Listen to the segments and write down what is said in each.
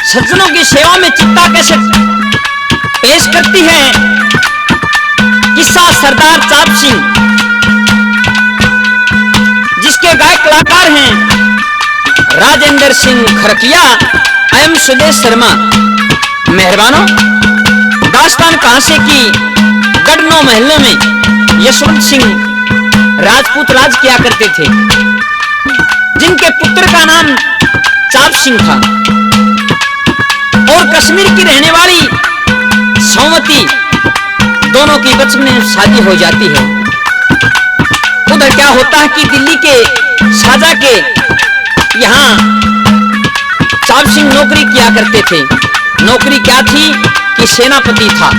सज्जनों की सेवा में चित्ता कैसे पेश करती है। किस्सा सरदार चाप सिंह, जिसके गायक कलाकार हैं राजेंद्र सिंह खरकिया एवं सुदेश शर्मा। मेहरबानों, दास्तान कहां से की गढ़ महल में यशवंत सिंह राजपूत राज किया करते थे, जिनके पुत्र का नाम चाप सिंह था। और कश्मीर की रहने वाली सोमवती, दोनों की बचपन में शादी हो जाती है। उधर क्या होता है कि दिल्ली के शाहजहां के यहाँ चाप सिंह नौकरी किया करते थे। नौकरी क्या थी कि सेनापति था,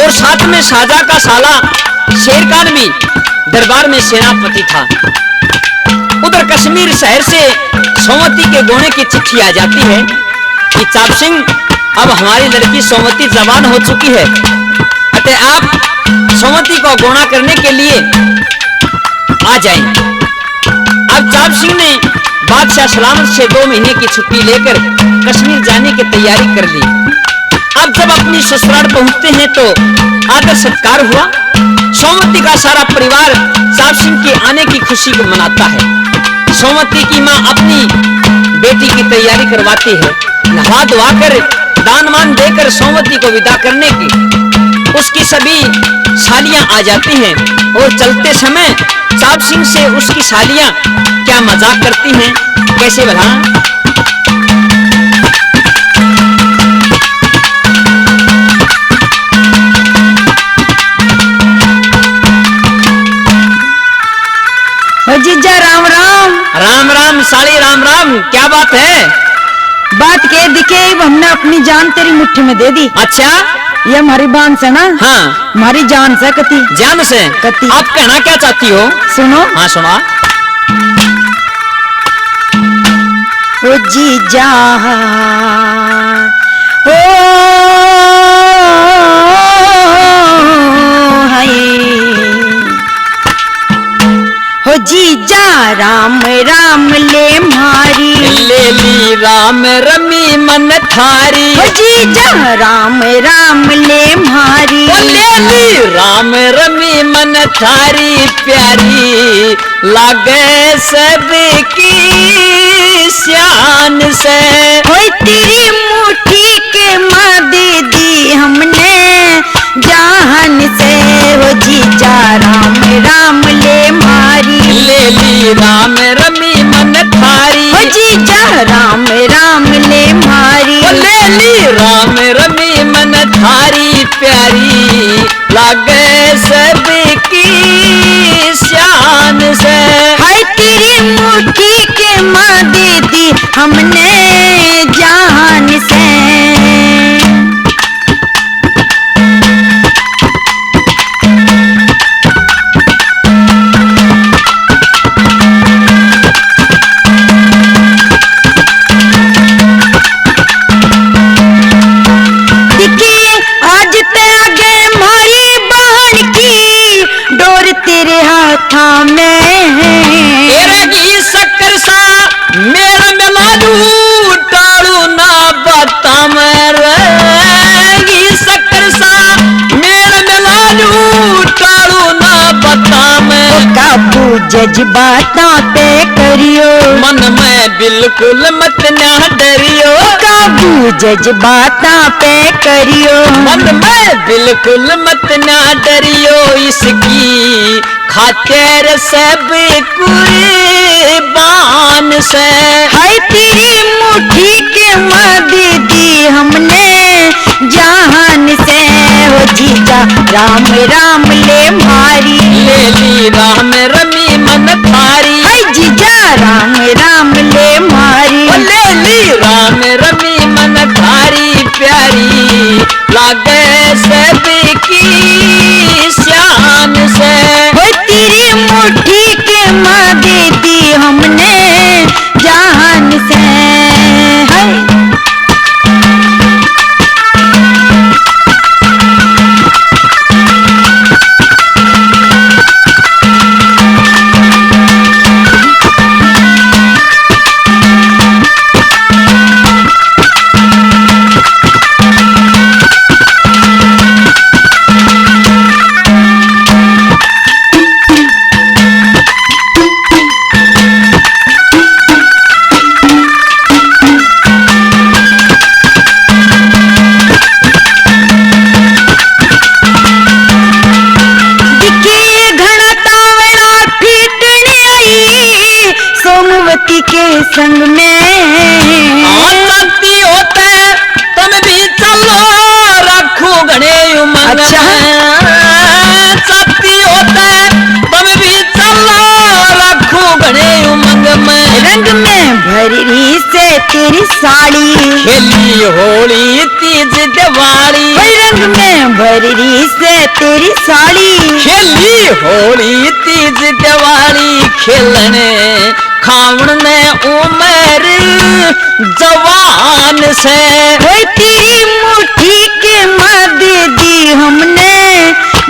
और साथ में शाहजहां का साला शेर खान भी दरबार में सेनापति था। उधर कश्मीर शहर से सोमवती के गोणे की चिट्ठी आ जाती है कि चाप सिंह, अब हमारी लड़की सोमवती जवान हो चुकी है, अतः आप सोमवती को गोना करने के लिए आ जाएं। अब चाप सिंह ने बादशाह सलामत से 2 महीने की छुट्टी लेकर कश्मीर जाने की तैयारी कर ली। अब जब अपनी ससुराल पहुंचते हैं तो आदर सत्कार हुआ। सोमवती का सारा परिवार चाप सिंह के आने की खुशी को मनाता है। सोमवती की मां अपनी बेटी की तैयारी करवाती है। नहा धोकर दान मान देकर सोमवती को विदा करने की उसकी सभी सालियां आ जाती हैं, और चलते समय चाप सिंह से उसकी सालियां क्या मजाक करती हैं, कैसे भला। जीजा राम राम। राम राम साली, राम राम। क्या बात है? बात के दिखे, हमने अपनी जान तेरी मुट्ठी में दे दी। अच्छा, ये हमारी बान से ना। हाँ, हमारी जान से कती। जान से कती। आप कहना क्या चाहती हो? सुनो। हाँ सुना। ओ जीजा, ओ हो जीजा राम राम ले मारी, ले ली राम रमी मन थारी। हो जीजा राम राम ले मारी, ले ली राम रमी मन थारी। प्यारी लागे सबकी शान से, हो तेरी मुट्ठी के माँ दे दी हमने जान से। हो जीजा राम राम ले मारी, ले ली राम रमी मन थारी। हो जीजा राम राम ले मारी, ले ली राम रमी मन थारी। प्यारी लागे सबकी शान से, हाय तेरी मुट्ठी के माँ दे दी हमने जान से। जज्बातां पे करियो, मन में बिल्कुल मत ना डरियो। काबू जज्बातां पे करियो, मन में बिल्कुल मत ना डरियो। इसकी खातिर सब कुर्बान से, हाय तेरी मुट्ठी के माँ दे दी हमने जान से। हो जीजा राम राम ले मारी, ले ली राम रमी मन थारी। हाय जीजा राम राम ले मारी, ले ली राम रमी मन थारी। प्यारी लागे सबकी शान से, हो तेरी मुट्ठी के माँ दे दी हमने जान से। हाय युवती के संग में। जाती होते तुम भी चलो रखो घने उमंग अच्छा। में। जाती होते तुम भी चलो रखो घने उमंग में। रंग में भरी से तेरी साड़ी, खेली होली तीज दिवाली। रंग में भरी से तेरी साड़ी, खेली होली तीज दिवाली। खेलने खावण ने उमर जवान से। तेरी मुट्ठी के मद दी हमने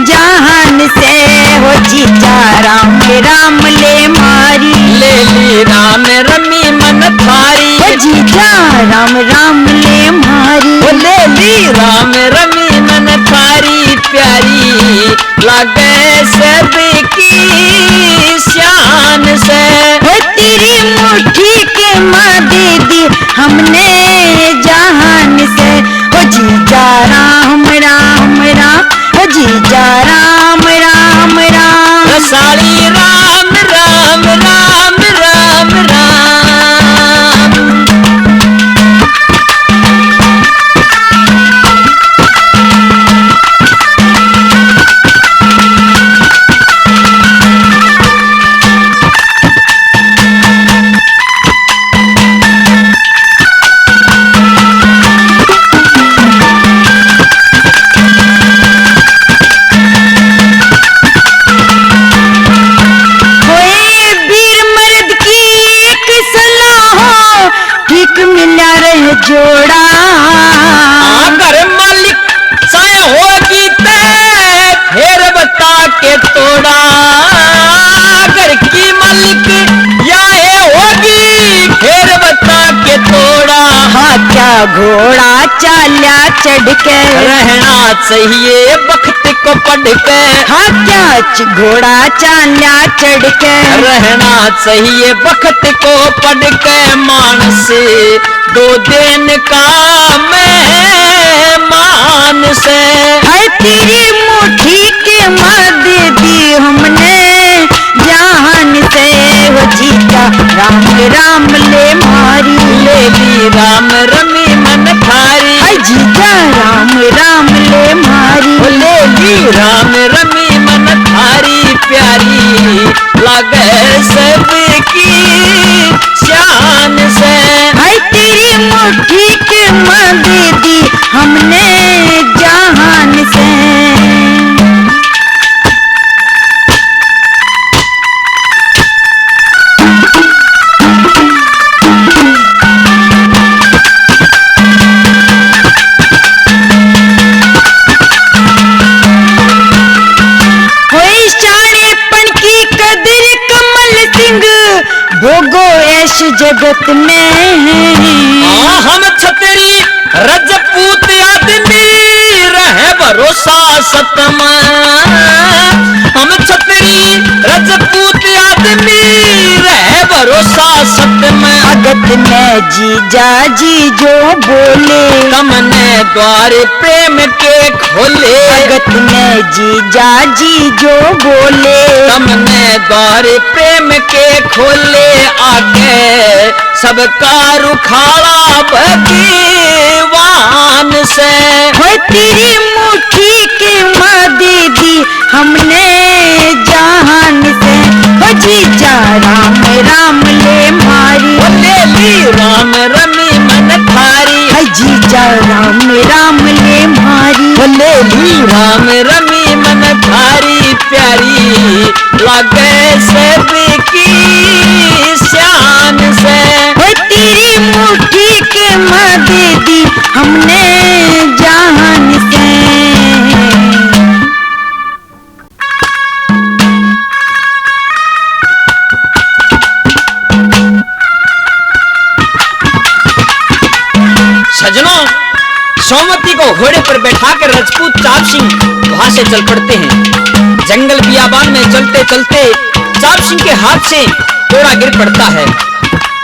जहान से। हो जीजा राम राम ले मारी, ले ली राम रमी मन थारी। हो जीजा राम राम ले मारी, ले ली राम रमी मन थारी। प्यारी लागे सबकी शान से। तेरी मुट्ठी के मद दी हमने जहान से। हो जीजा राम राम राम, हो जीजा राम राम राम। रसाली राम राम राम राम राम। जोड़ा घर मालिक चाहे होगी ते फिर बता के तोड़ा। घर की मालिक या होगी फिर बता के तोड़ा। हाँ क्या घोड़ा चाल्या चढ़ के रहना चाहिए वक्त को पढ़ के। हाँ क्या घोड़ा चाल्या चढ़ के रहना चाहिए वक्त को पढ़ के। मानस दो दिन का मेहमान से। है तेरी मुट्ठी के मद दी हमने जहान से। हो जीजा राम राम ले मारी, ले ली राम रमी मन थारी। है जीजा राम राम ले मारी, ले ली राम रमी मन थारी। प्यारी लगे सबकी शान से। है तेरी मुट्ठी के मद दी हमने जहान से। भोगो ऐश जगत में। हम छतरी रजपूत आदमी रहे भरोसा सतम। हम छतरी रजपूत आदमी रहे भरोसा सतम। अगत में जीजा जी जो बोले तमने द्वार प्रेम के खोले। अगत में जीजा जी जो बोले तमने द्वार प्रेम के खोले। आगे सबका रुखाड़ा भगवान से। हो तेरी मुट्ठी के मद दी हमने जहान से। हो जीजा राम राम ले मारी, ले ली राम रमी मन थारी। है जीजा राम राम ले मारी, ले ली राम रमी मन थारी। प्यारी लगे सबकी शान से। हो तेरी मुट्ठी के मद दी हमने जहान से। सजनों, सोमवती को घोड़े पर बैठाकर राजपूत चाप सिंह वहां से चल पड़ते हैं। जंगल बियाबान में चलते चलते चाप सिंह के हाथ से घोड़ा गिर पड़ता है।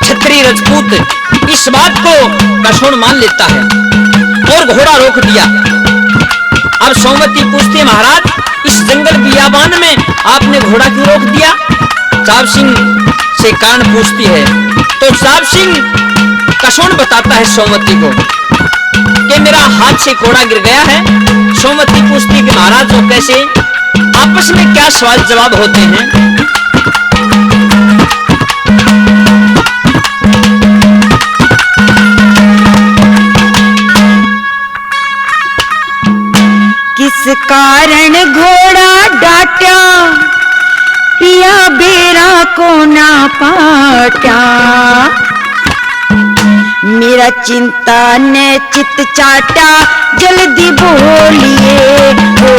छतरी राजपूत इस बात को कसूर मान लेता है और घोड़ा रोक दिया। अब सोमवती पूछती है, महाराज इस जंगल बियाबान में आपने घोड़ा क्यों रोक दिया? साहब सिंह से कारण पूछती है तो साहब सिंह कसौन बताता है सोमवती को कि मेरा हाथ से कोड़ा गिर गया है। सोमवती पूछती है कि महाराज वो कैसे? आपस में क्या सवाल जवाब होते हैं। किस कारण घोड़ा डाटा पिया बेरा को ना पाटा, मेरा चिंता ने चित चाटा जल्दी बोलिए, ओ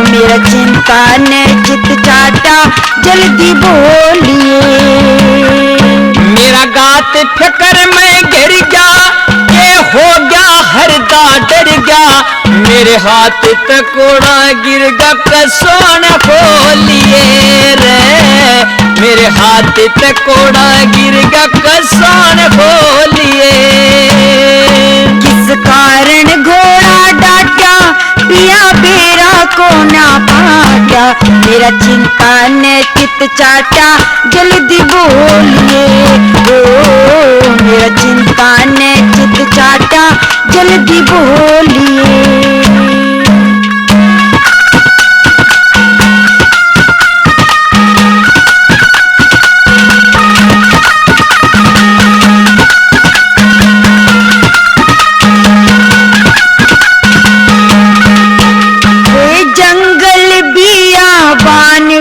मेरा चिंता ने चित चाटा जल्दी बोलिए। मेरा गात फिकर में गिर गया, ये हो गया हरदा डर गया, मेरे हाथ तकोड़ा गिर गया कसौन खोलिए रे, मेरे हाथ तकोड़ा गिर गया कसौन खोलिए। किस कारण घोड़ा डाटा पिया बेरा को ना पाटा, मेरा चिंता ने चित चाटा जल्दी बोलिए, ओ मेरा चिंता ने चित चाटा जल्दी बोलिए।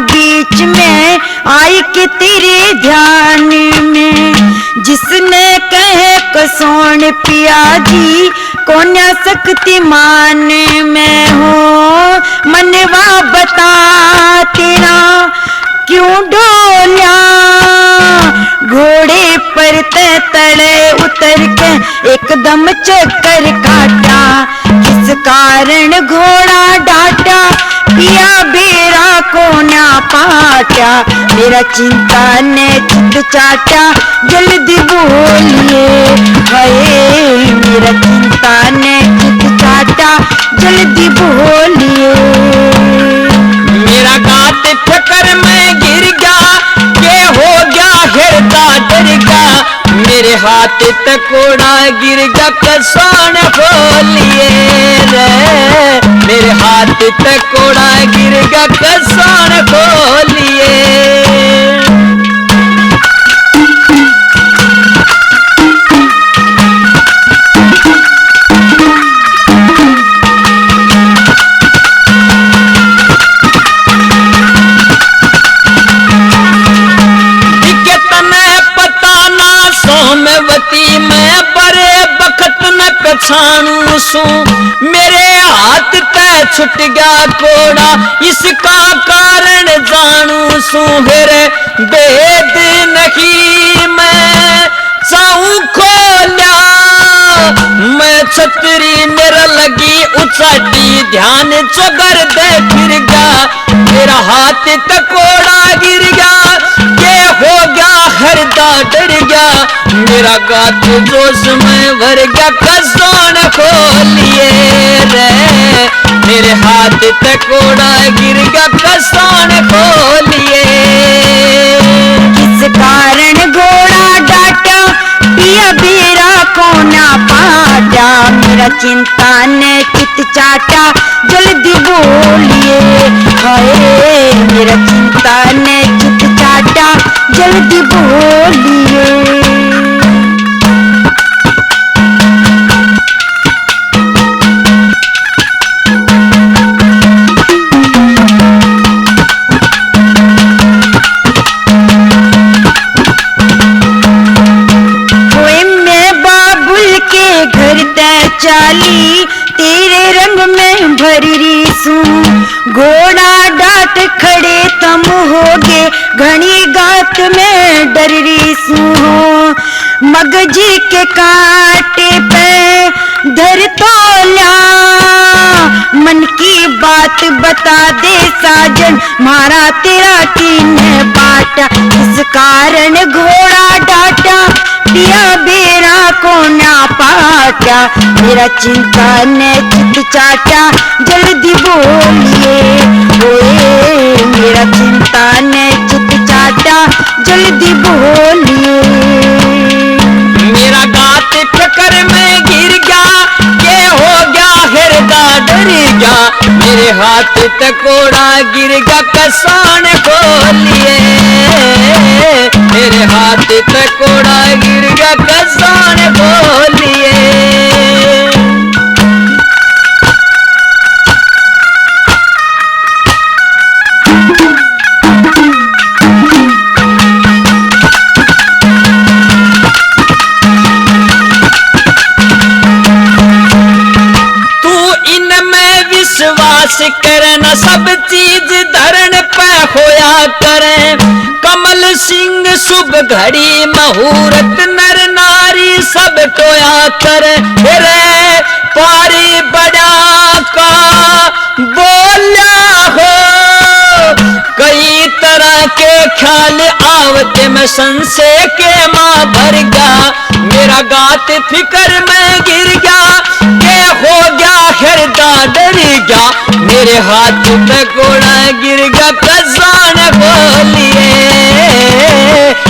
बीच में आई के तेरे ध्यान में, जिसने कहे कसौन पिया जी कौन्या शक्तिमान में हो, मनवा बता तेरा क्यों डोल्या, घोड़े पर तले उतर के एकदम चक्कर काटा, किस कारण घोड़ा डाटा पिया बेरा को ना पाटा, मेरा चिंता ने चित चाटा जल्दी बोलिए, हाय मेरा चिंता ने चित चाटा जल्दी बोलिए। मेरा गात फिकर में गिर गया, ये हो गया हरदा डर गया, मेरे हाथ तकोड़ा गिर गया कसौन खोलिए रे, मेरे हाथ तकोड़ा गिर गया कसौन खोलिए। सोमवती मैं बड़े बखत न पछाणू सू, मेरे हाथ तय छुट गया कोड़ा इसका कारण जानू सू, हेरे भेद नहीं मैं चाहूं खोल्या, मैं छतरी मेरा लगी उचाटी ध्यान चोगर दे फिर गया, मेरा हाथ तकोड़ा गिर गया, ये हो गया हरदा डर गया, मेरा गात जोश में भर गया कसौन खोलिए रे, मेरे हाथ तकोड़ा गिर गया कसौन खोलिए। किस कारण घोड़ा डाटा पिया बेरा को ना पाटा, मेरा चिंता ने चित चाटा जल्दी बोलिए, हाय मेरा चिंता ने चित चाटा जल्दी बोलिए। चाली तेरे रंग में भरी सू, घोड़ा डाट खड़े तम होगे घनी गात में डरी सू, मगजी के कांटे पे धर तोल्या, मन की बात बता दे साजन मारा तेरा किने बाटा, इस कारण घोड़ा डाटा पिया बेरा को ना पाटा, मेरा चिंता ने चित चाटा जल्दी बोलिए, ओए मेरा चिंता ने चित चाटा हाथ तकोड़ा गिरगा कसान खोलिए, मेरे हाथ तकोड़ा गिरगा कसान खोलिए। विश्वास करना सब चीज धरण पे होया करे, कमल सिंह शुभ घड़ी मुहूर्त नर नारी सब टोया करे। रे पारी बड़ा का बोला हो, कई तरह के ख्याल आवते में संशय के माँ भर गया, मेरा गात फिकर में गिर गया, के हो गया हृदय डर गया, मेरे हाथ पे घोड़ा गिर गया कसान खोलिए,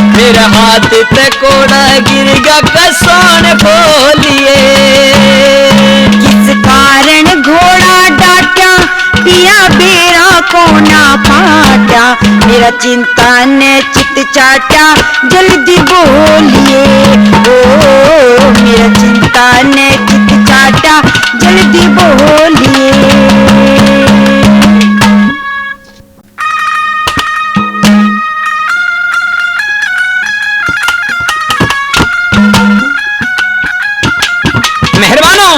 मेरे हाथ पे घोड़ा गिर गया कसान खोलिए। किस कारण घोड़ा डाटा पिया बेरा को ना फाटा, मेरा चिंता ने चित चाटा जल्दी बोलिए, ओ मेरा चिंता ने चित चाटा जल्दी बोलिए। मेहरबानों,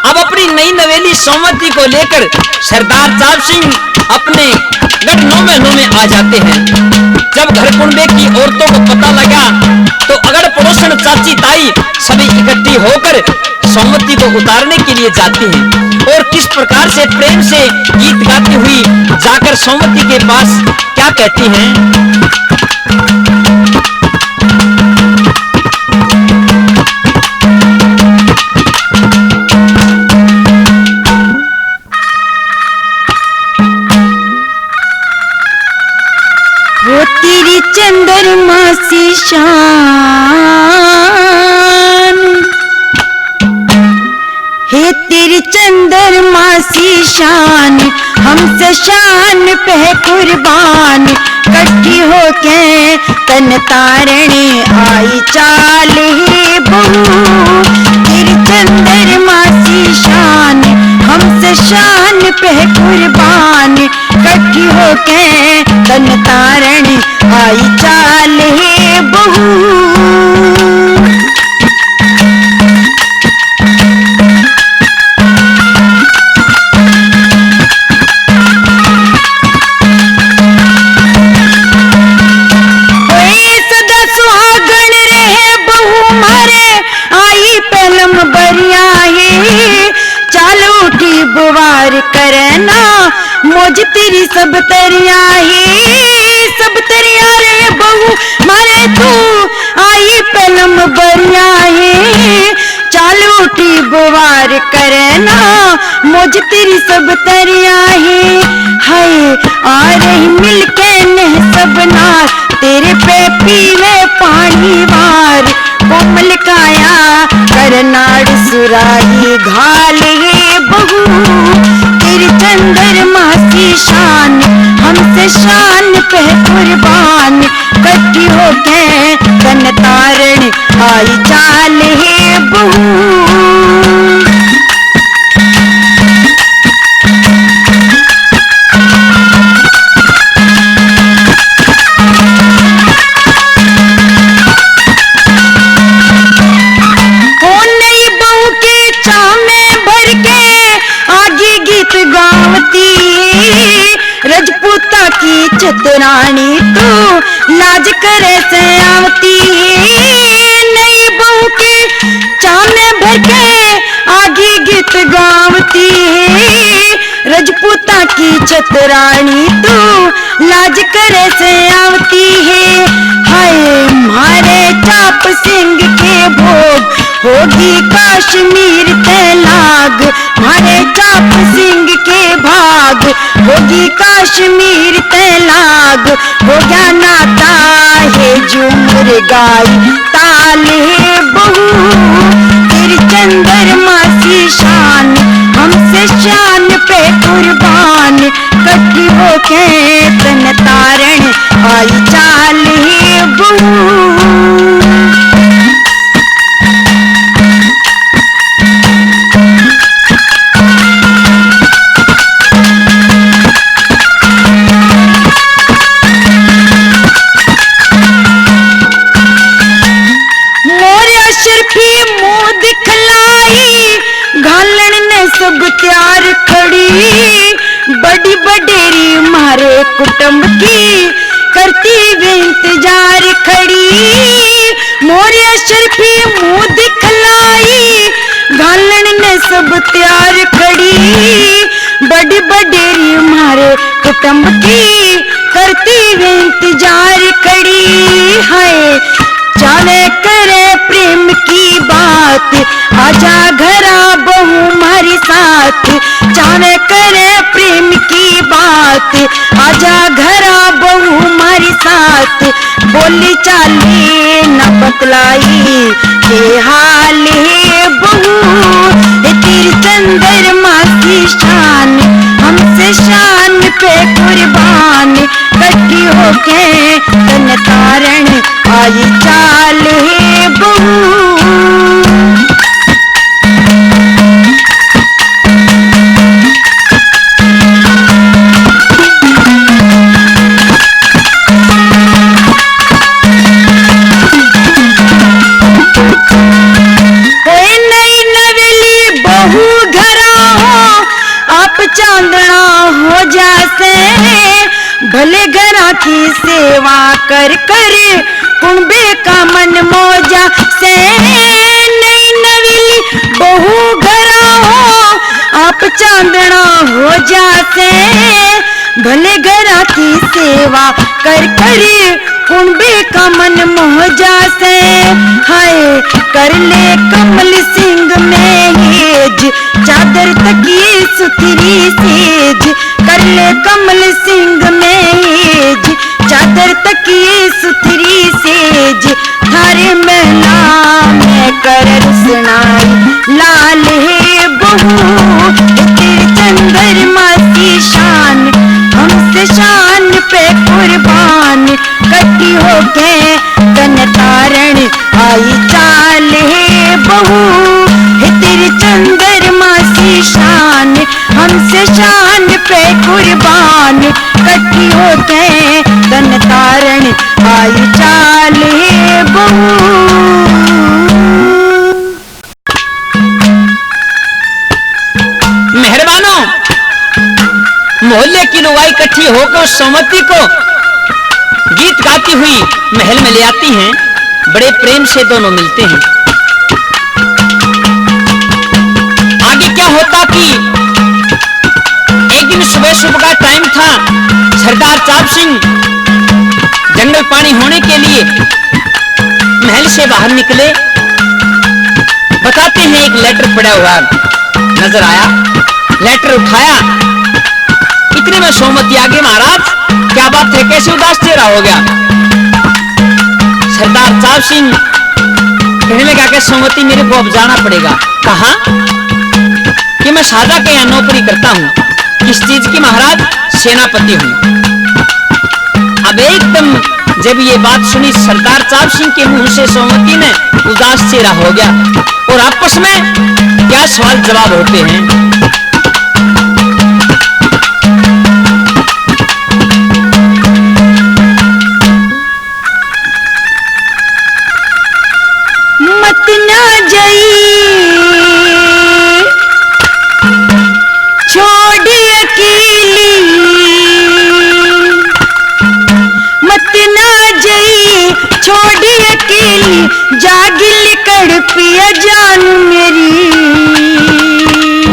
अब अपनी नई नवेली सोमवती को लेकर सरदार चाप सिंह अपने गढ़ 9 महलों में आ जाते हैं। जब घर कुंबे की औरतों को पता लगा तो अगड़ पड़ोसन चाची ताई सभी इकट्ठी होकर सोमवती को उतारने के लिए जाती हैं और किस प्रकार से प्रेम से गीत गाती हुई जाकर सोमवती के पास क्या कहती हैं। वो तेरी चंद्रमा सी शान, हे तेरी चंद्रमा सी शान, हमसे शान पे कुर्बान, कट्ठी होके तन तारणी आई चाल ही बहू, तेरी चंद्रमा सी शान, हमसे शान पे कुर्बान, कट्ठी होके तन तारणी आई चाल ही बहू। सदा सुहागण रहे बहू मारे, आई पलम बरिया है, चाल उठी बुवार करना, मौज तेरी सब तरिया है, सब तरिया रे बहू मारे तू, आई पलम बरिया है, चाल उठी बुवार करना, मौज तेरी सब तरिया है। हाय आ रही मिलके ने सब नार, तेरे पे पीवे पानी वार, कोमल काया करनाड़ सुराही घाल है बहू, तेरी चंद्रमा सी शान, हमसे शान पे कुर्बान, कट्ठी होके तन तारण आई चाल है बहू। रजपूता की चतरानी तू लाज करे से आवती है, नई बहू की चामे भर के आगे गीत गावती है, रजपूता की चतरानी तू लाज करे से आवती है। हाय मारे चाप सिंह के भोग होगी कश्मीर ते लाग, मारे चाप सिंह के भाग होगी कश्मीर ते लाग, हो गया नाता है झूमर गाई ताल है बहू, तेरी चंद्रमा सी शान, हमसे शान पे कुर्बान, आई चाल है बहू। सब तैयार खड़ी बड़ी बडेरी मारे कुटुंब की करती वे इंतजार खड़ी। मोरे शर्फी मुंह दिखलाई घालन ने सब तैयार खड़ी बड़ी बडेरी मारे कुटुंब की करती वे इंतजार खड़ी। है जाने करे प्रेम की बात आजा घरा बहू हमारी साथ। जाने करे प्रेम की बात आजा घरा बहू हमारी साथ। बोली चाली न बतलाई के हाल है बहू तेरी चंद्रमा की शान हमसे शान पे कुर्बान कट्ठी होके तन तारण आई चाल है बहू। चांदना हो जासे भले घरा की सेवा कर कर कुंबे का मन मौजा से। नई नवीली बहू घरा हो आप चांदना हो जासे भले घरा की सेवा कर कर कुंबे का मन मौजा से। हाय कर ले कमल सिंह में हेज चादर तकिए सुथरी सेज। कर ले कमल सिंह में हेज चादर तकिए सुथरी सेज। थारे महला में कर सुनाई लाल है बहू तेरे चंद्रमा की शान हमसे शान पे कुर्बान कट्टी होके तन तारण आई चाल है बहू तेरी चंद्रमा की शान हमसे शान पे कुर्बान कट्ठी होके तन तारण आई चाल है बहू। मेहरबानों मोहल्ले की नुवाई इकट्ठी होकर सोमवती को गीत गाती हुई महल में ले आती हैं। बड़े प्रेम से दोनों मिलते हैं। आगे क्या होता कि एक दिन सुबह सुबह का टाइम था। सरदार चाप सिंह जंगल पानी होने के लिए महल से बाहर निकले। बताते हैं एक लेटर पड़ा हुआ नजर आया। लेटर उठाया, इतने में सोमवती आगे, महाराज क्या बात है, कैसे उदास चेहरा हो गया। सरदार चाप सिंह कहने लगा कि सोमवती मेरे को अब जाना पड़ेगा। कहा कि मैं शाहजहा के यहाँ नौकरी करता हूँ। किस चीज की महाराज? सेनापति हूँ। अब एकदम जब ये बात सुनी सरदार चाप सिंह के मुंह से सोमवती ने उदास चेहरा हो गया और आपस में क्या सवाल जवाब होते हैं। मत ना जाई छोड़ अकेली, मत ना जाई छोड़ अकेली जागिल कर पिया जान मेरी।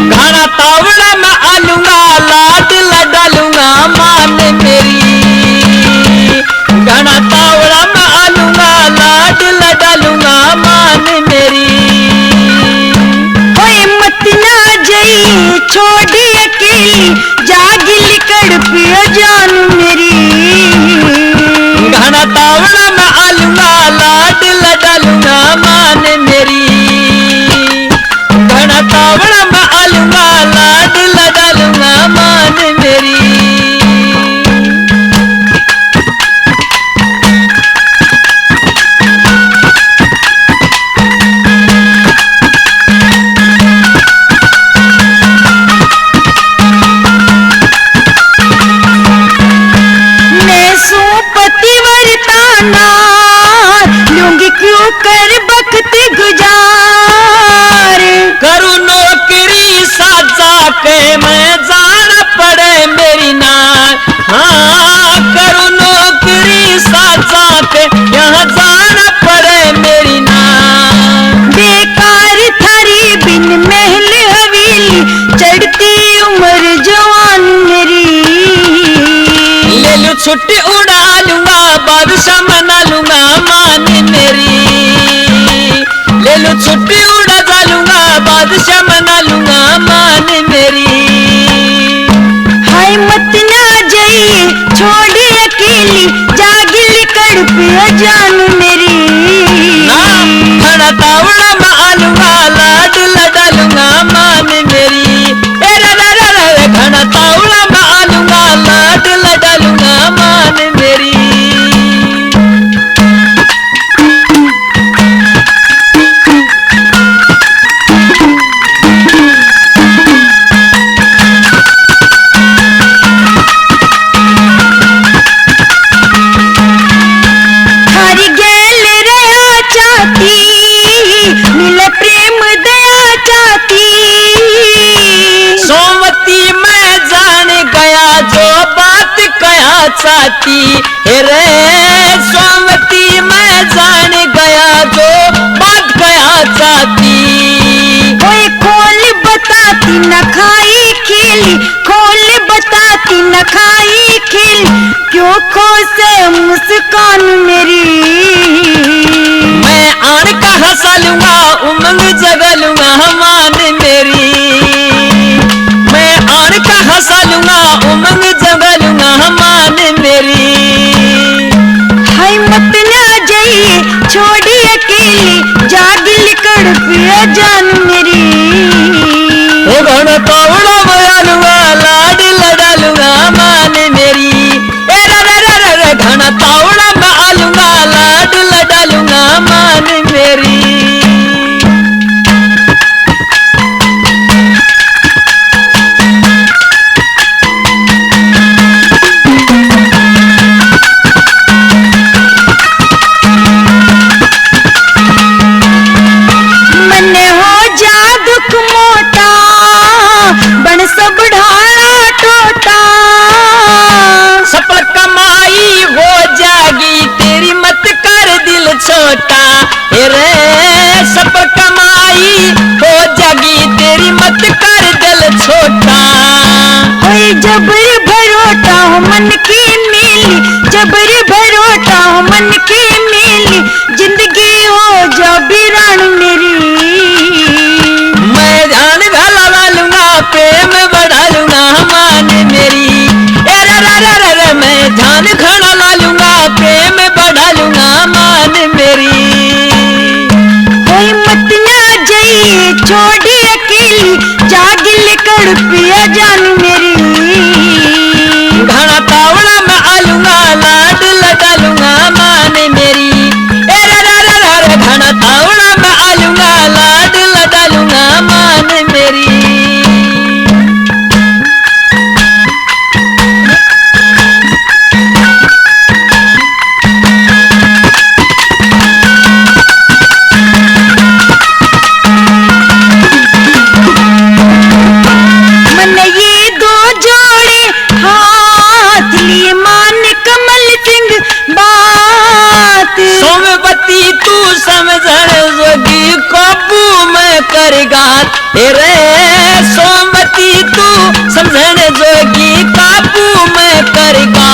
घाना तावड़ा मैं आलूंगा लाड लडालूंगा मान मेरी। घाना तावड़ा मैं आलूंगा लाड लडालूंगा मान मेरी। ओए मत ना जाई छोड़ अकेली जागिल कर पिया जान मेरी। घाना तावड़ा मैं आलूंगा लाड लडालूंगा मान मेरी। घाना तावड़ा मैं आलूंगा लाड लडालूंगा मान मेरी। कर वक्त गुजार। करूँ नौकरी साजा के मैं जान पड़े मेरी नार। हाँ करूँ नौकरी साजा के यहाँ जान पड़े मेरी नार। बेकार थारी बिन महल हवेली चढ़ती उम्र जवान मेरी। ले लूं छुट्टी उड़ा लूंगा बादशाह मना लूंगा मान मेरी। ले लूं छुट्टी उड़ा जा लूंगा बादशाह मना लूंगा मान मेरी। हाय मत ना जाइए छोड़े अकेली जागिल कड़प जान मेरी। खड़ा तावड़ा मालूंगा लाड लड़ा लूंगा मान मेरी। खड़ा तावड़ा मालूंगा लाड लड़ा लूंगा मान मेरी। थारी गेल रहा चाहती मिले प्रेम दया चाहती। सोमवती मैं जान गया जो बात कया चाहती है रे। सोमवती मैं जान गया जो बात कया चाहती। कोई खोल बताती न खाई खिली खोल बताती न खाई खिली क्यों खो से मुस्कान मेरी। मैं आन का हंसा लूंगा उमंग जगा लूंगा मान मेरी। मैं आन का हंसा लूंगा उमंग जगा लूंगा मान मेरी। हाय मत ना जाइए छोड़ी अकेली जागिल कड़पिया जान मेरी। ओ घना तावड़ा बया लूंगा लाड लड़ा लूंगा मान मेरी। घना तावड़ा बया लूंगा लाड लड़ा लूंगा मान मेरी। मन हो जा दुख मोटा बन सब ढाला टोटा। सफल कमाई हो जागी तेरी मत कर दिल छोटा हे रे। सफल कमाई हो जागी तेरी मत कर दिल छोटा। होए जबर भरोटा हो मन की मिली जबर भरोटा हो मन की मिली जिंदगी हो जा बिरान मेरी। मैं जान भला लूंगा प्रेम बढ़ा लूंगा मान मेरी। मैं जान खड़ा ला लूंगा प्रेम बढ़ा लूंगा मान मेरी। होए मत ना जाइए छोड़ी अकेली जागिल कड़पिया जान मेरी। घना तावड़ा मैं आलूंगा लाड लगा लूंगा मान मेरी। घना तावड़ा मैं आलूंगा लाड लगा लूंगा मान मेरी। मन ये दो जोड़े हाथ लिए मान कमल सिंह बात। सोमवती तू समझण जोगी काबू में करेगा रे। सोमवती तू समझण जोगी काबू में करेगा।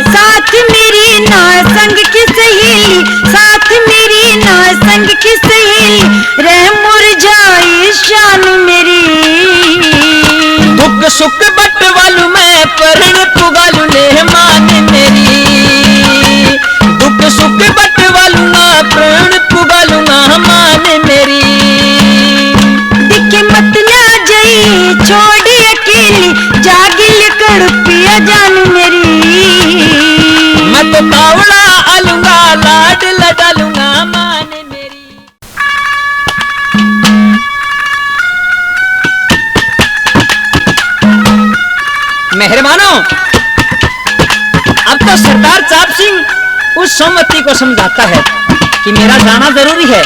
साथ मेरी ना संग की सहेली साथ मेरी ना संग की सहेली रह मुरझाई शान मेरी। दुख सुख बट वालू मैं परण पुगालू ने मान मेरी। दुख सुख बट वालू ना प्रण पुगालूंगा मान मेरी। दिखे मत ना जाइए छोड़ी अकेली जागिल कड़पिया जान मेरी। मैं तो तावड़ा आलूंगा लाड लड़ा लूंगा मान मेरी। मेहरबानों, अब तो सरदार चाप सिंह उस सोमवती को समझाता है कि मेरा जाना जरूरी है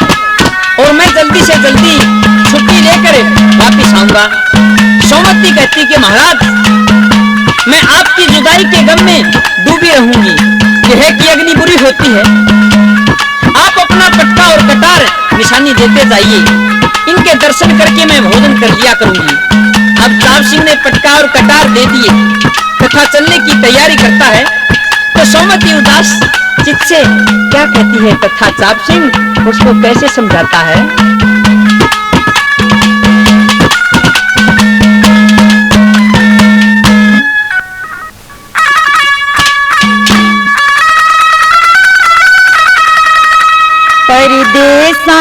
और मैं जल्दी से जल्दी छुट्टी लेकर वापिस आऊंगा। सोमवती कहती कि महाराज, मैं आपकी जुदाई के गम में डूबी रहूंगी। यह कि अग्नि बुरी होती है। आप अपना पटका और कटार निशानी देते जाइए, इनके दर्शन करके मैं भोजन कर लिया करूंगी। अब चाप सिंह ने पटका और कटार दे दिए तथा चलने की तैयारी करता है तो सोमवती उदास चित्त से क्या कहती है तथा चाप सिंह उसको कैसे समझाता है। परदेसा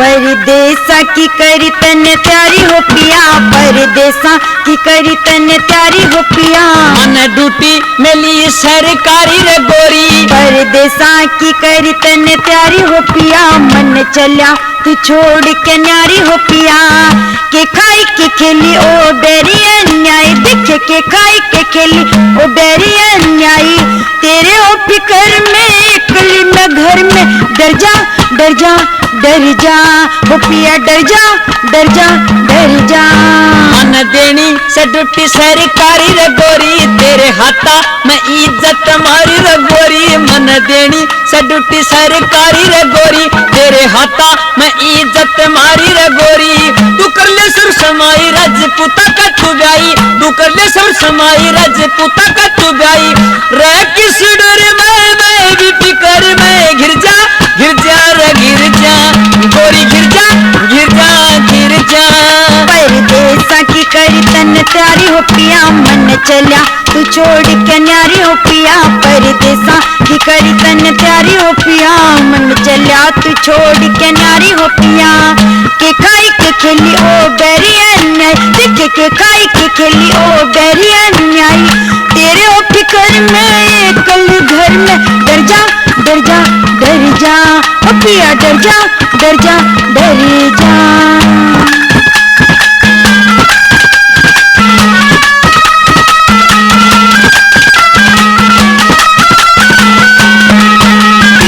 परदेसा की करी तन त्यारी हो पिया, परदेसा की करी तन त्यारी हो पिया। मन ड्यूटी मिली सरकारी रे गोरी, परदेसा की करी तन त्यारी हो पिया। मन चल्या तू छोड़ के न्यारी हो पिया। के खाई के खेली ओ बेरी अन्याय, देखे के खाई के खेली ओ बेरी अन्याय। तेरे ओ फिकर में एकली में घर में डर जा डर जा डर जा हो पिया, डर जा डर जा डर जा। मन देनी से ड्यूटी सरकारी रे गोरी, तेरे हाथा में इज्जत मारी रे गोरी। मन देनी से ड्यूटी सरकारी रे गोरी, तेरे हाथा में इज्जत मारी रे गोरी। तू कर ले सुर समाई राजपूता का तू ब्याई, तू कर ले सुर समाई राजपूता का तू ब्याई। रह किस डर मैं भी फिकर में घिर जा रे घिर जा गोरी, घिर जा घिर जा घिर जा। परदेसा की करी तन त्यारी हो पिया। मन चल्या तू छोड़ के न्यारी हो पिया। परदेसा की करी तन त्यारी हो पिया। मन चल्या तू छोड़ के न्यारी हो पिया। के खाई के खेली ओ बेरी अन्याय, देखे के खाई के खेली ओ बेरी अन्याय। तेरे ओ फिकर में एकल घर में डर जा डर जा डर जा ओ पिया, डर जा डर जा डर जा।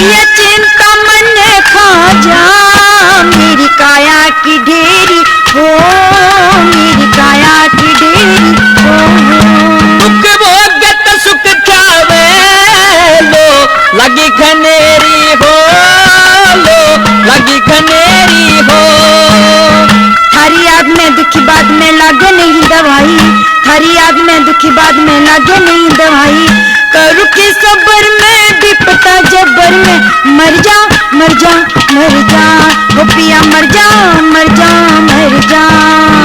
ये चिंता मन खा जा मेरी काया की ढेरी हो, मेरी काया की ढेरी हो। दुख भोगत सुख खावे लो लगी खनेरी हो, लो लगी खनेरी हो। थारी याद में दुखी बाद में लागे नहीं दवाई, थारी याद में दुखी बाद में लागे नहीं दवाई। करू के सबर में विपता जबर में मर जा मर जा मर जा हो पिया, मर जा मर जा मर जा।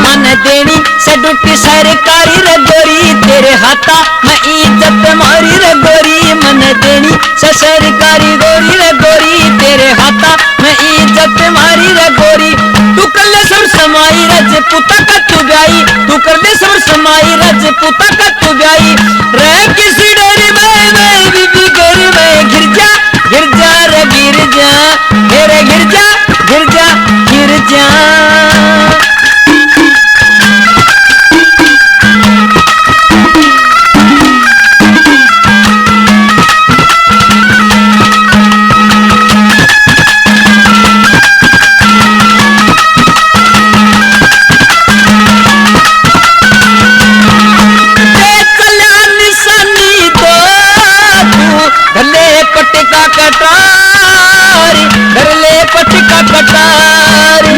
मन देनी से ड्यूटी सरकारी रे गोरी, तेरे हाथा में इज्जत मारी रे गोरी। मन देनी से सरकारी गोरी रे गोरी, तेरे हाथा में इज्जत मारी रे गोरी। तू कर ले सब समाई राजपूता का तू ब्याई, तू कर ले सब समाई राजपूता का तू ब्याई। रह किसी डर में भी फिकर में घिर जा रे गिर जा, रे घिर जा गिर जा गिर जा।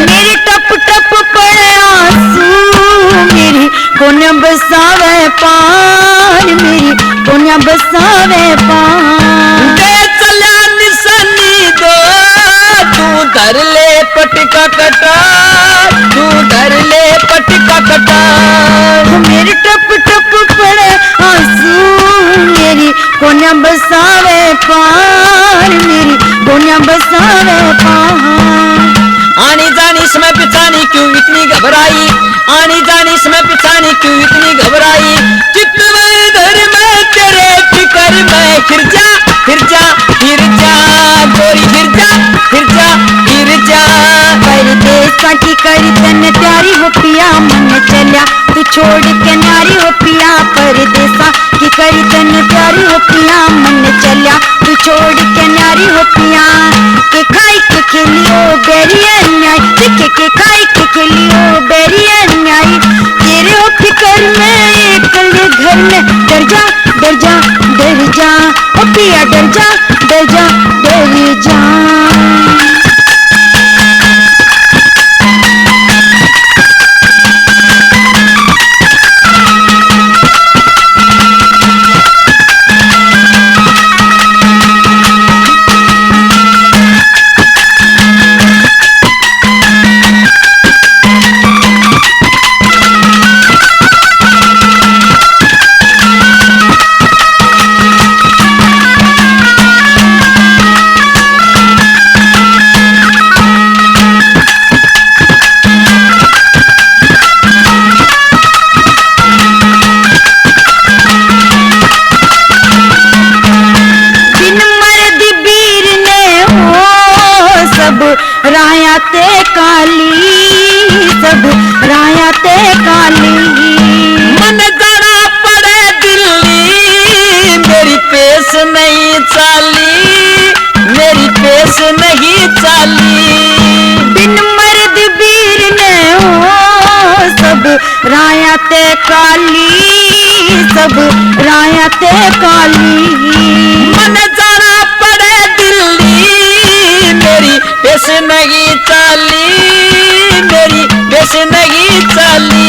मेरी टप टप पड़े आंसू, मेरी कोन्या बसावे पार, मेरी कोन्या बसावे पार। दे चला निशानी दो, तू धर ले पटका कटार, तू धर ले पटका कटार। मेरी टप टप पड़े आंसू, मेरी कोन्या बसावे पार, मेरी कोन्या बसावे पार। आनी जानी समय पिछानी क्यों इतनी घबराई, आनी जानी समय पिछानी क्यों इतनी घबराई। चित्त में धर मैं तेरे फिकर में फिर जा फिर जा फिर जा गोरी, फिर जा फिर जा फिर जा। परदेसा की करी तन त्यारी हो पिया। मन चल्या तू छोड़ के नारी हो पिया। परदेसा की करी तन त्यारी न्यारी हो पिया के खाई के खेलियो बेरिया न्याय देखे के खाई के खेलियो बेरिया न्याय तेरे हो फिकर में एकले घर में डर जा डर जा डर जा ओ पिया डर जा डर जा डर जा रायाते काली सब रायाते काली मन जरा पड़े दिल्ली मेरी पेश नहीं चाली मेरी पेश नहीं चाली बिन मर्द वीर ने हो सब रायाते काली सब रायाते काली मन जरा पड़े दिल्ली मेरी पेश नहीं चाली मेरी पेश नहीं चाली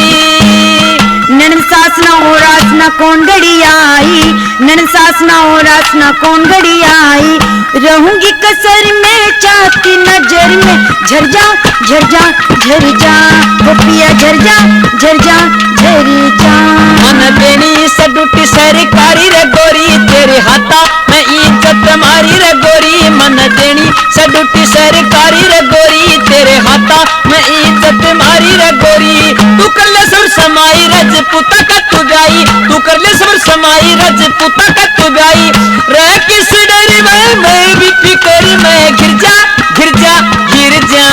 नन सास ना हो रास ना कौन घड़ी आई नन सास ना हो रास ना कौन घड़ी आई रहूंगी कसर में चाहती नजर में झर जा झर जा झर जा वो पिया झर जा झर जा झर जा मन देनी सडुटी सरकारी रे गोरी तेरे हाथा मैं इज्जत मारी रे गोरी मन देनी सडुटी सरकारी रे गोरी तेरे हाथा मैं इज्जत मारी रे गोरी तू कर ले सब समाई रजपूता का तू गाई तू कर ले सब समाई रजपूता का तू गाई रह किस डर में मैं भी फिकर में गिर जा गिर जा गिर जा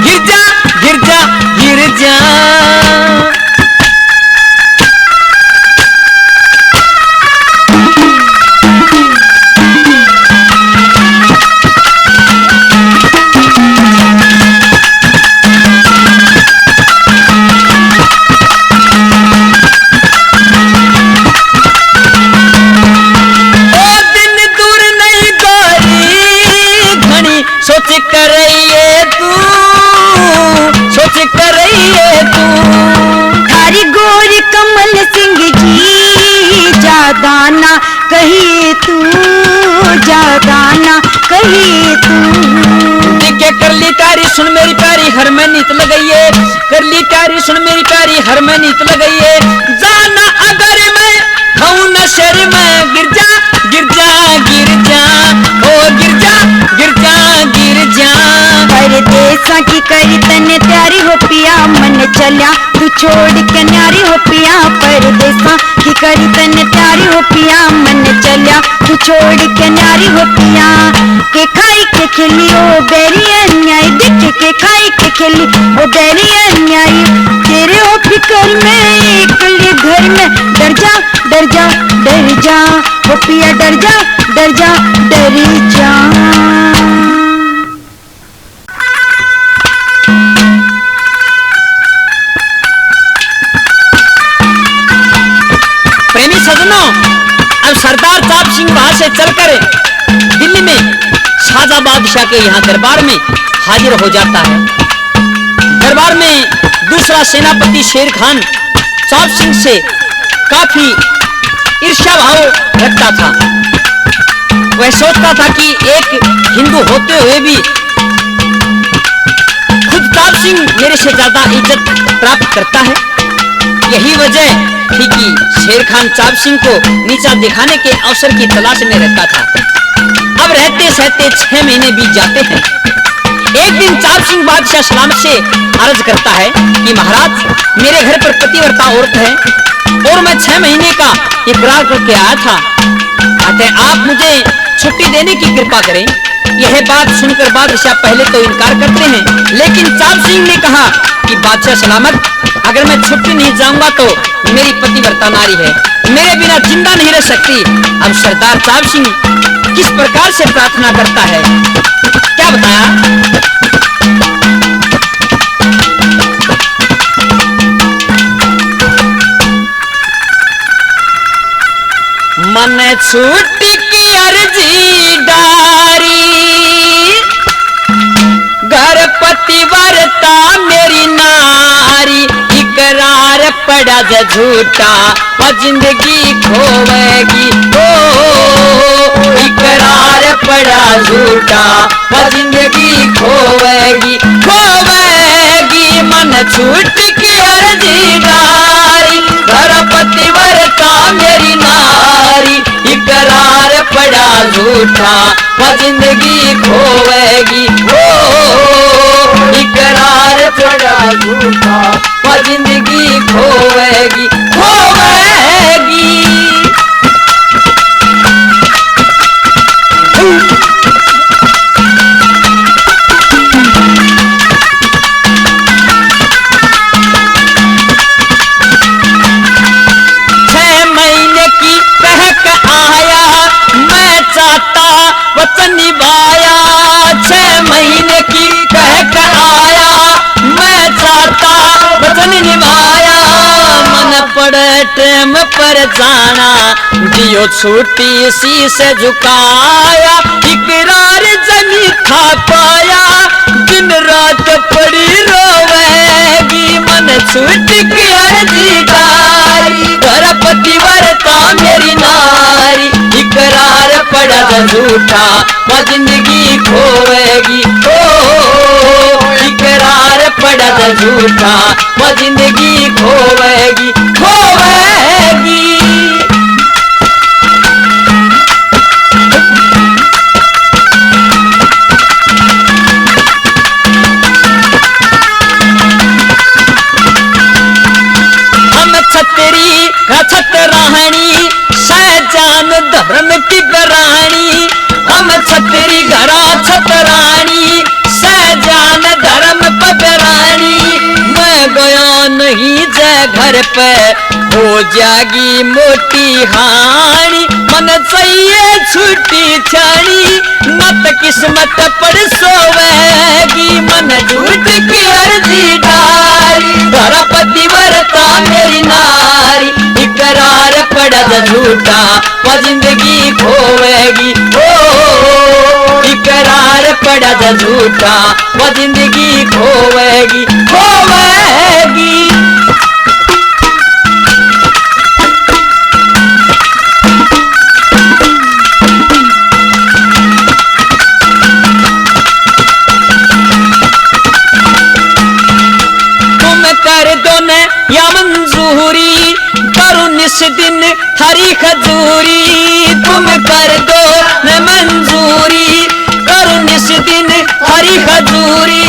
गिर जा गिर जा गिर जा सोच कर रही तू सोच कर रही तू थारी गोरी कमल सिंह जी जादाना कही तू जादाना कही तू देखे कर ली तारी सुन मेरी प्यारी हर में नीत लगइए कर ली प्यारी सुन मेरी प्यारी हर में नीत लगइए जाना अगर मैं हूं न शर में गिर जा गिर जा गिर जा ओ गिर जा गिर जा गिर जा परदेसा की करी तने त्यारी हो पिया मन चलिया तू छोड़ के न्यारी हो पिया परदेसा की करी तने त्यारी हो पिया मन चलिया तू छोड़ के न्यारी हो पिया के खाई के खेलियो बेरिया न्याय देख के खाई के खेली ओ बेरिया न्याय तेरे हो फिकर में एकले घर में डर जा डर जा डर जा ओ पिया डर जा डर जा डर जा प्रेमी सजनों अब सरदार चाप सिंह वहां से चलकर दिल्ली में शाहजहां बादशाह के यहाँ दरबार में हाजिर हो जाता है। दरबार में दूसरा सेनापति शेर खान चाप सिंह से काफी ईर्ष्या भाव रखता था। वह सोचता था कि एक हिंदू होते हुए भी खुद चाप सिंह मेरे से ज्यादा इज्जत प्राप्त करता है। यही वजह थी कि शेर खान चाप सिंह को नीचा दिखाने के अवसर की तलाश में रहता था। अब रहते सहते 6 महीने बीत जाते हैं। एक दिन चाप सिंह बादशाह सलामत से अर्ज करता है कि महाराज मेरे घर पर पतिव्रता औरत है और मैं 6 महीने का इकरार करके आया था, अतः आप मुझे छुट्टी देने की कृपा करें। यह बात सुनकर बादशाह पहले तो इनकार करते हैं, लेकिन चाप सिंह ने कहा कि बादशाह सलामत, अगर मैं छुट्टी नहीं जाऊंगा तो मेरी पतिव्रता नारी है, मेरे बिना जिंदा नहीं रह सकती। अब सरदार चाप सिंह किस प्रकार से प्रार्थना करता है, क्या बताया? मन छूट की अर्जी डारी, घर पतिव्रता मेरी नारी, इकरार पड़ा ज झूठा वो जिंदगी खोवेगी, ओ इकरार पड़ा झूठा वो जिंदगी खोवेगी, खोवेगी। मन छूट की अर्जी डारी, घर पतिव्रता मेरी नारी, इकरार पड़ा झूठा वो जिंदगी खोवेगी, ओ इकरार पड़ा झूठा वो जिंदगी खोवेगी, खोवेगी। वचन निभाया, 6 महीने की कह कर आया, मैं चाहता वचन निभाया। मन पड़े टेम पर जाना, दियो छूटी सी से झुकाया, इकरार जमी खा पाया, दिन रात पड़ी रोवेगी। मन छूट की अर्जी डारी, घर पतिव्रता मेरी नारी, इकरार पड़ा झूठा वो जिंदगी खोवेगी, ओ इकरार पड़ा झूठा वो जिंदगी खोवेगी, खोवेगी। हम छतरी छतराहनी, सहजान धर्म की बरानी, हम छतरी घरा छतरानी, सहजान धर्म पबरानी। मैं गया नहीं जय घर पे, हो जागी मोटी हानि, मन चाहिए छुट्टी छानी, नत किस्मत पर सोवेगी। मन झूठ की अर्जी डारी, घर पतिव्रता मेरी नारी, इकरार पड़ा झूठा वो जिंदगी खोवेगी, ओ इकरार पड़ा झूठा वो जिंदगी खोवेगी, खोवेगी। तुम कर दो न या मंजूरी, करूं निस दिन हरी खजूरी, तुम कर दो न मंजूरी, करूं निस दिन हरी खजूरी।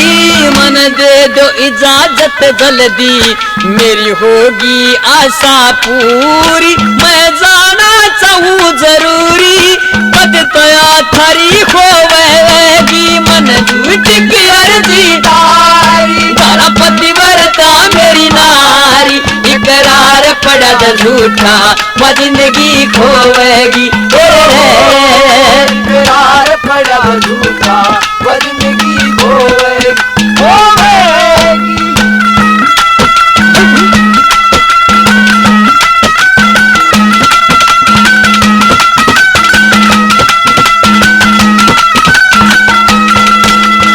मन दे दो इजाजत जल्दी, मेरी होगी आशा पूरी, मैं जाना चाहूं जरूरी, कद तया थरी खोवेगी। मन झूठ की अर्जी डारी, घर पतिव्रता मेरी नारी, इकरार पड़ा झूठा वो जिंदगी खोवेगी, इकरार पड़ा झूठा वो जिंदगी खोवेगी, खोवेगी।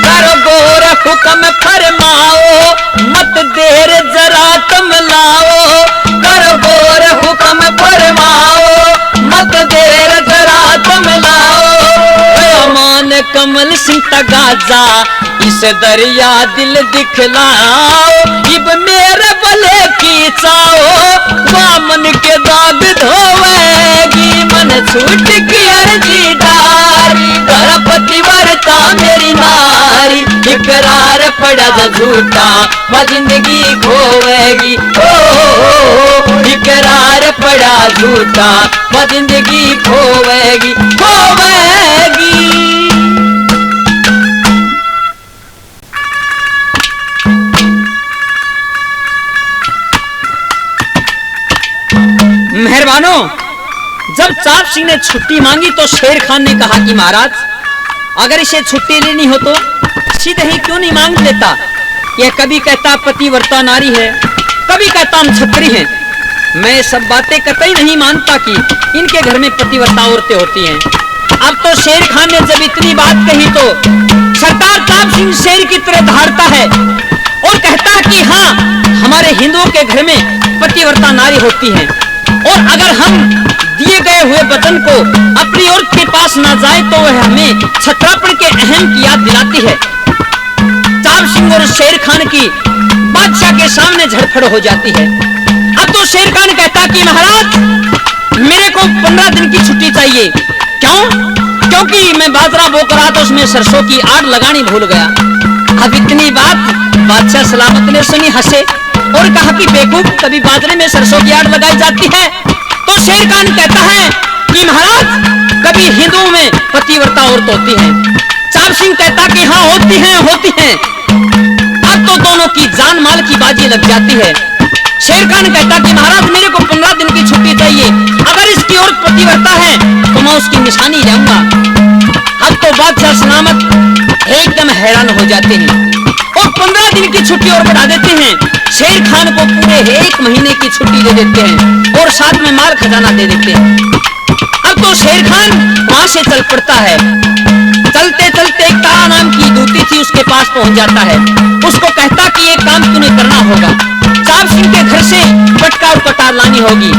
करो गोर हुक्म फरमाओ, मत देर जरा तुम लाओ, करो गोर हुक्म फरमाओ, मत देर जरा तुम लाओ। अमान कमल सिंह तगाजा, इस दरिया दिल दिखलाओ, इब मेरे भले की चाओ, वामन के दाग धोवेगी। मन छूट की अर्जी डारी, घर पतिव्रता मेरी नारी, इकरार पड़ा झूठा वो जिंदगी खोवेगी, ओ इकरार पड़ा झूठा वो जिंदगी खोवेगी, खोवेगी। मेहरबानों, जब चाप सिंह ने छुट्टी मांगी तो शेर खान ने कहा कि महाराज, अगर इसे छुट्टी लेनी हो तो सीधे ही क्यों नहीं मांग लेता। यह कभी कहता पतिव्रता नारी है, कभी कहता हम छत्री हैं। मैं सब बातें कतई नहीं मानता कि इनके घर में पतिव्रता औरतें होती हैं। अब तो शेर खान ने जब इतनी बात कही तो सरदार चाप सिंह शेर की तरह धारता है और कहता कि हाँ, हमारे हिंदुओं के घर में पतिव्रता नारी होती हैं, और अगर हम दिए गए हुए वचन को अपनी औरत के पास ना जाए तो वह हमें छत्रापन के अहम की याद दिलाती है। चाप सिंह और शेर खान की बादशाह के सामने झड़फड़ हो जाती है। अब तो शेर खान कहता कि महाराज, मेरे को 15 दिन की छुट्टी चाहिए। क्यों? क्योंकि मैं बाजरा बोकर रहा था, उसमें सरसों की आड़ लगानी भूल गया। अब इतनी बात बादशाह सलामत ने सुनी, हंसे और कहा कि बेवकूफ, कभी बाजरे में सरसों की आड़ लगाई जाती है? तो शेर खान कहता है कि महाराज, कभी हिंदुओं में पतिव्रता औरत होती है। चाप सिंह कहता कि हाँ, होती हैं, होती हैं। अब तो दोनों की जान माल की बाजी लग जाती है। शेर खान कहता कि महाराज, मेरे को 15 दिन की छुट्टी चाहिए। अगर इसकी औरत पतिव्रता है तो मैं उसकी निशानी जाऊंगा। अब तो बादशाह सलामत एकदम हैरान हो जाते हैं और 15 दिन की छुट्टी और बढ़ा देते हैं। शेर खान को पूरे 1 महीने की छुट्टी दे देते हैं और साथ में माल खजाना दे देते हैं। अब तो शेर खान वहां से चल पड़ता है। चलते चलते एक तारा नाम की दूती थी, उसके पास पहुंच जाता है। उसको कहता कि एक काम तूने करना होगा, चाप सिंह के घर से पटका और कटार लानी होगी।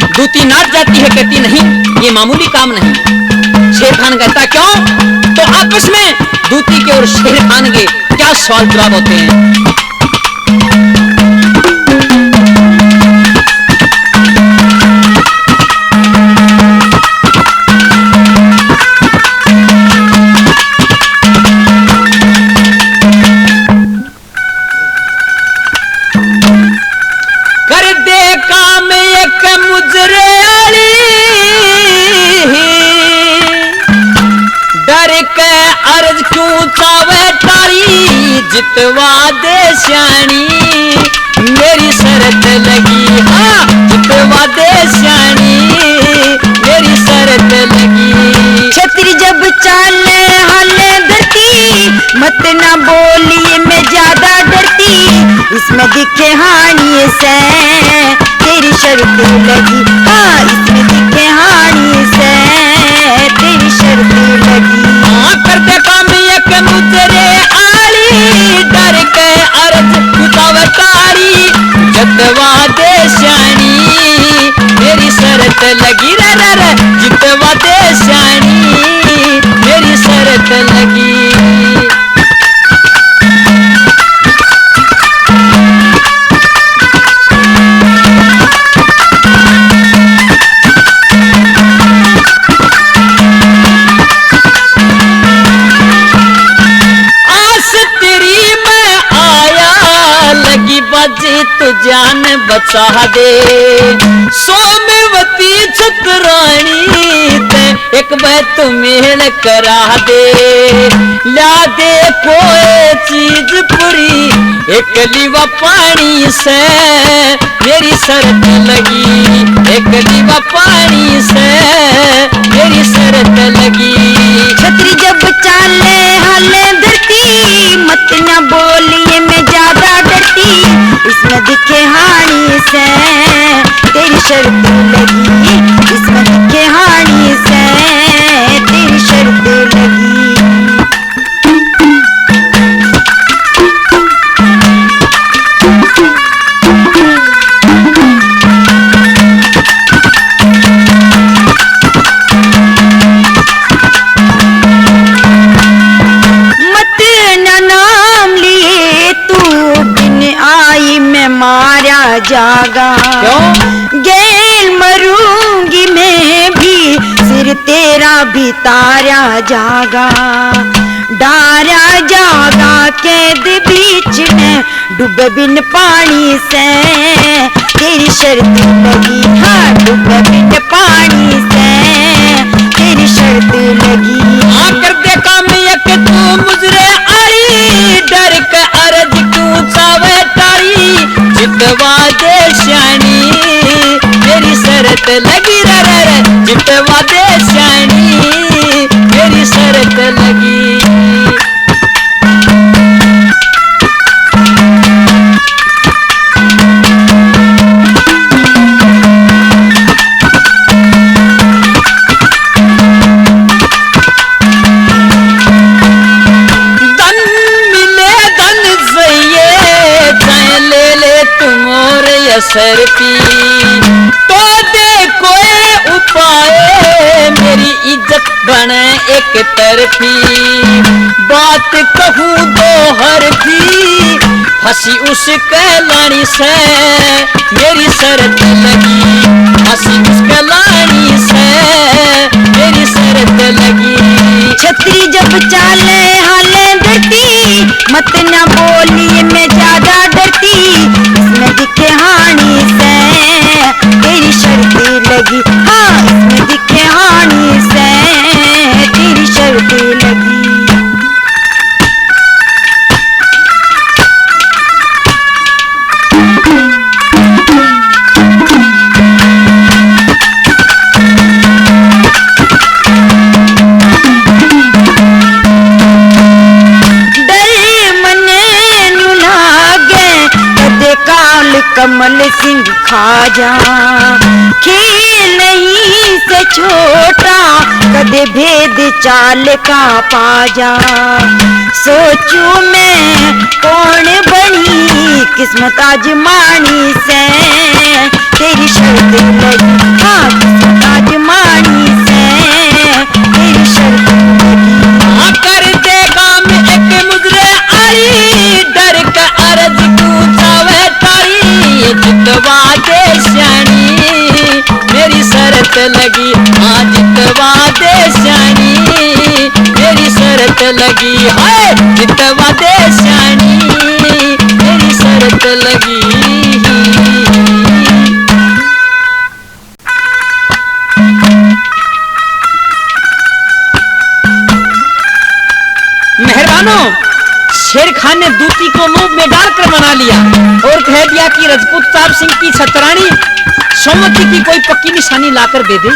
दूती नाच जाती है, कहती नहीं, ये मामूली काम नहीं। शेर खान कहता क्यों? तो आपस में दूती के और शेर खान के क्या सवाल जवाब होते हैं। जितवा दे श्याणी, मेरी शरत लगी, हाँ, जितवा दे श्याणी, मेरी शरत लगी। छतरी जब चाले हाले धरती, मत ना बोलिए मैं ज्यादा डरती, इसमें दिखे हानि से तेरी शर्त लगी, हाँ, इसमें दिखे हानि से तेरी शर्त लगी। हाँ, करते काम एक मुजरे आली, डर के अर्ज उतावतारी, जतवा दे श्याणी, मेरी शरत लगी, रे रे रे, जितवा दे श्याणी, मेरी शरत लगी। तू जान बचा दे, सोमवती छतरानी ते एक बैत मेल करा दे, ला दे कोई चीज पूरी एक लीवा पानी से, मेरी शरत लगी, एक लीवा पानी से मेरी शरत लगी। छतरी जब चाले हाले धरती, मत ना बोलिए मैं ज्यादा डरती, इसमें दिखे हानि से तेरी शर्त लगी, इसमें दिखे हानि से तेरी शर्त लगी। जागा क्यों? गेल मरूंगी मैं भी, सिर तेरा भी तारा जागा, डारा जागा कैद बीच में डूब बिन पानी से तेरी शर्त लगी, हाँ, डूब बिन पानी से तेरी शर्त लगी। हाँ, कर दे काम एक तू मुजरे आई, डर के अर्ज क्यों चावे तारी, जितवा दे श्याणी, मेरी शरत लगी, रे रे रे, जितवा दे श्याणी मेरी शर्त लगी। सर पी तो दे कोई उपाय मेरी इज्जत बने एक तरफी। बात कहूँ दो हरफी हंसी उस कहलानी से मेरी शर्त लगी। हंसी उस कहलानी से मेरी शर्त लगी। छतरी जब चाले हाले डरती मत न बोली मैं ज्यादा डरती। इसमें दिखे हानि से तेरी शर्त लगी। हाँ इसमें दिखे हानि से तेरी शर्त लगी। कमल सिंह खाजा खेल नहीं से छोटा कदे भेद चाल का पाजा। सोचू मैं कौन बनी किस्मत आजमानी से तेरी शर्त लगी। हाँ किस्मत आजमानी से तेरी शर्त लगी। कर दे काम एक मुजरे आई डर का अर्ज पूछावे तारी। जितवा दे श्याणी मेरी शर्त लगी। हाँ जितवा दे श्याणी मेरी शर्त लगी। हाय जितवा दे श्याणी मेरी शर्त लगी। मेहरबानों, शेर खान ने दूती को मुंह में डालकर मना लिया और कह दिया कि राजपूत प्रताप सिंह की छतरानी सोमवती की कोई पक्की निशानी लाकर दे दे।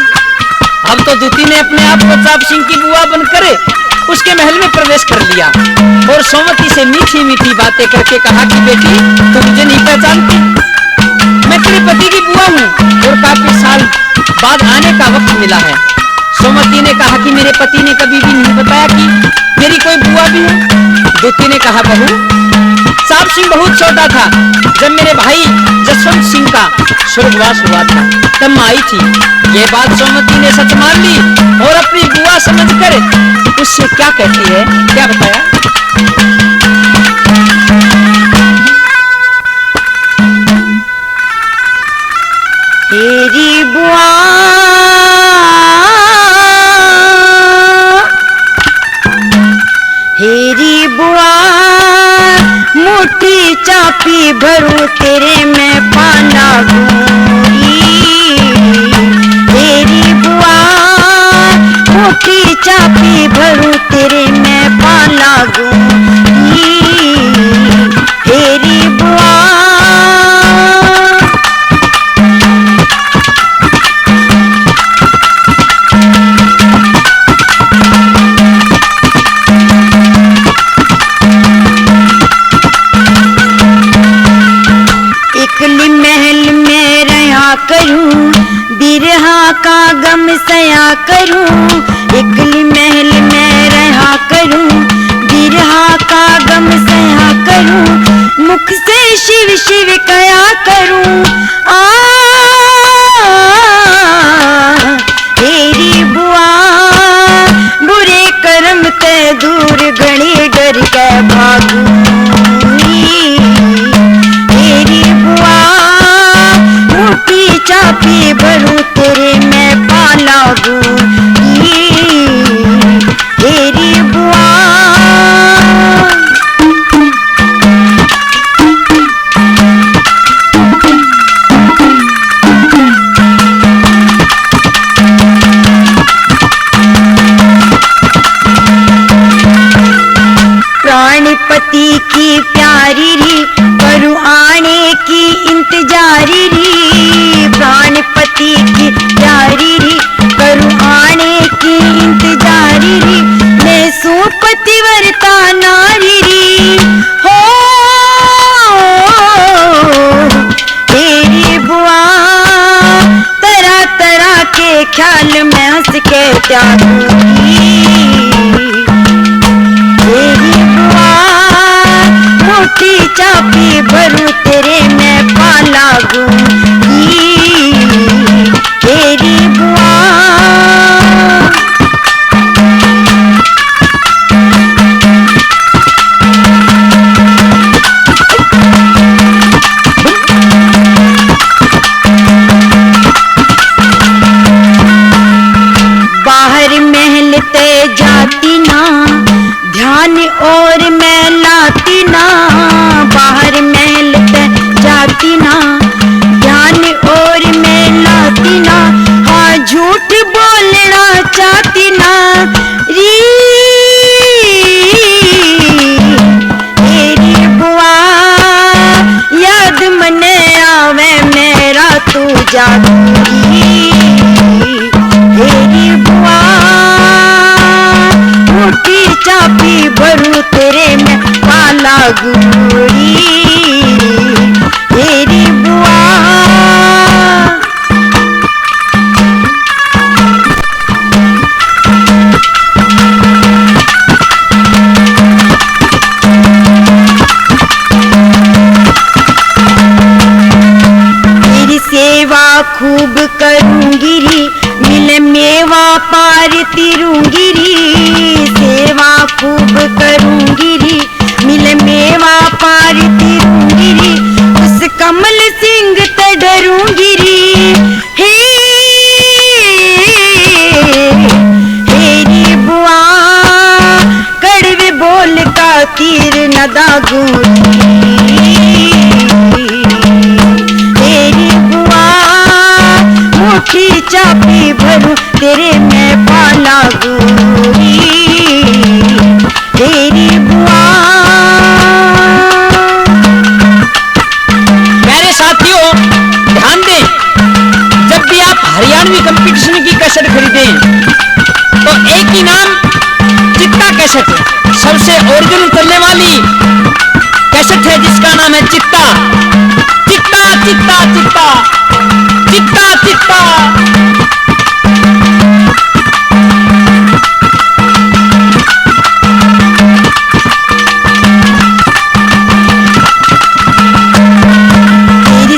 अब तो दूती ने अपने आप को प्रताप सिंह की बुआ बनकर उसके महल में प्रवेश कर लिया और सोमवती से मीठी मीठी बातें करके कहा कि बेटी तुम मुझे नहीं पहचानती, मैं तेरे पति की बुआ हूँ और काफी साल बाद आने का वक्त मिला है। सोमवती ने कहा कि मेरे पति ने कभी भी नहीं बताया कि मेरी कोई बुआ भी है। दूती ने कहा बहू प्रताप सिंह बहुत छोटा था जब मेरे भाई जसवंत सिंह का स्वर्गवास हुआ था तब मैं आई थी। ये बात सोमवती ने सच मान ली और अपनी बुआ समझकर उससे क्या कहती है क्या बताया। तेरी बुआ हेरी बुआ मोटी चापी भरू तेरे में पाना गोरी। हेरी बुआ मोटी चापी भरू तेरे में पाना गोरी। हेरी बुआ महल में रहा करूं बिरहा का गम सया करूं। एकली महल में रहा करूं बिरहा का गम सया करूं। मुख से शिव शिव कया करूं। तेरी बुआ बुरे कर्म ते दूर घड़ी डर के भागूंगी। तेरी बुआ मोटी चापी भरू तेरे में पाला गोरी। तेरी बुआ ख्याल में हंस के त्यागूंगी। तेरी बुआ मोटी चाबी भरूं तेरे मैं पाला गूंगी। तेरी बुआ जाती ना ध्यान और मैं लाती ना, बाहर महल ते जाती ना ध्यान और मैं लाती ना। हाँ झूठ बोलना चाहती ना री तेरी बुआ याद मने आवे मेरा तू जागूंगी। तेरी बुआ मोटी चाबी भरूं तेरे में पाला गूंगी। तेरी बुआ तेरी सेवा खूब करूंगी री मिले मेवा पार तिरूंगी री। सेवा खूब करूंगी री मिले मेवा पार तिरूंगी री। उस कमल सिंह ते डरूंगी री। हे तेरी बुआ कड़वे बोल का तीर न दागूंगी। तेरी बुआ मोटी चाबी भरूं तेरे मैं पाला गूंगी। तेरी बुआ मेरे साथियों ध्यान दें, जब भी आप हरियाणवी कंपटीशन की कैसेट खरीदें तो एक ही नाम चित्ता कैसेट सबसे ओरिजिनल चलने वाली कैसेट है जिसका नाम है चित्ता। चित्ता चित्ता चित्ता चित्ता चित्ता।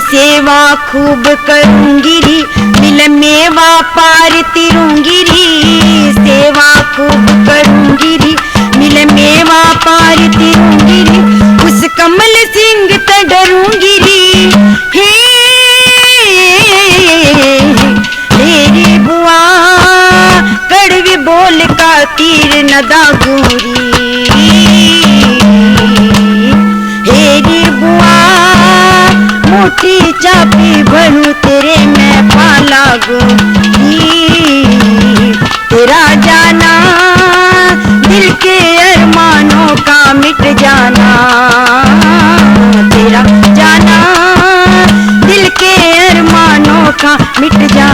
सेवा खूब करूंगी री मिल मेवा पार तिरूंगी री। सेवा खूब करूंगी री मिल मेवा पार तिरूंगी री। उस कमल सिंह ते डरूंगी री। हे तेरी बुआ कड़वी बोल का तीर न दागूंगी। तेरी बुआ मोटी चाबी भरूं तेरे मैं पाला गूंगी। तेरा जाना दिल के अरमानों का मिट जाना। तेरा जाना दिल के अरमानों का मिट जाना।